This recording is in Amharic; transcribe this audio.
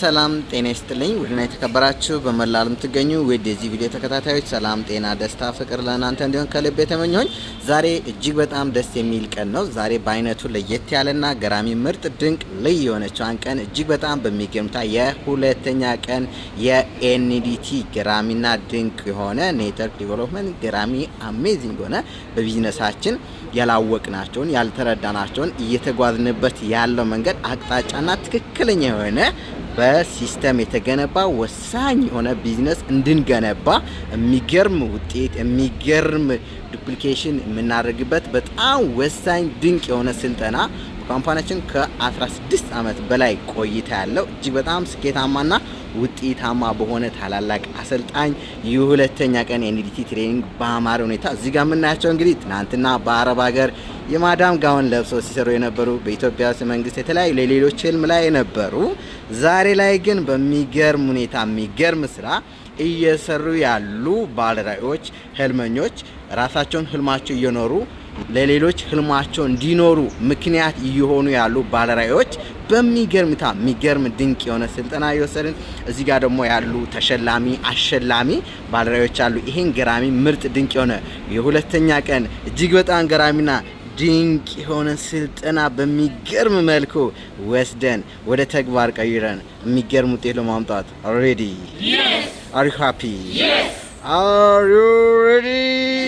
ሰላም ጤና ይስጥልኝ ውድና የተከበራችሁ በመላ ዓለም ትገኙ ወደዚህ ቪዲዮ ተከታታዮች ሰላም ጤና ደስታ ፍቅር ለእናንተ እንዲሆን ከልብ የተመኘሁኝ ዛሬ እጅግ በጣም ደስ የሚል ቀን ነው። ዛሬ በአይነቱ ለየት ያለና ገራሚ ምርጥ ድንቅ ልዩ የሆነችዋን ቀን እጅግ በጣም በሚገምታ የሁለተኛ ቀን የኤንዲቲ ገራሚና ድንቅ የሆነ ኔትወርክ ዲቨሎፕመንት ገራሚ አሜዚንግ ሆነ በቢዝነሳችን ያላወቅናቸውን ያልተረዳናቸውን እየተጓዝንበት ያለው መንገድ አቅጣጫና ትክክለኛ የሆነ በሲስተም የተገነባ ወሳኝ የሆነ ቢዝነስ እንድንገነባ የሚገርም ውጤት የሚገርም ዱፕሊኬሽን የምናደርግበት በጣም ወሳኝ ድንቅ የሆነ ስልጠና ካምፓኒያችን ከ16 አመት በላይ ቆይታ ያለው እጅግ በጣም ስኬታማና ውጤታማ በሆነ ታላላቅ አሰልጣኝ የሁለተኛ ቀን ኤንዲቲ ትሬኒንግ በአማረ ሁኔታ እዚህ ጋር የምናያቸው እንግዲህ ትናንትና በአረብ ሀገር የማዳም ጋውን ለብሰው ሲሰሩ የነበሩ በኢትዮጵያ መንግስት የተለያዩ ለሌሎች ህልም ላይ የነበሩ ዛሬ ላይ ግን በሚገርም ሁኔታ የሚገርም ስራ እየሰሩ ያሉ ባለራዕዮች ህልመኞች ራሳቸውን ህልማቸው እየኖሩ ለሌሎች ህልማቸው እንዲኖሩ ምክንያት እየሆኑ ያሉ ባለራዕዮች በሚገርምታ የሚገርም ድንቅ የሆነ ስልጠና እየወሰድን እዚህ ጋር ደግሞ ያሉ ተሸላሚ አሸላሚ ባለራዕዮች አሉ። ይሄን ገራሚ ምርጥ ድንቅ የሆነ የሁለተኛ ቀን እጅግ በጣም ገራሚና ድንቅ የሆነ ስልጠና በሚገርም መልኩ ወስደን ወደ ተግባር ቀይረን የሚገርም ውጤት ለማምጣት ready? Yes. Are you happy? Yes. Are you ready?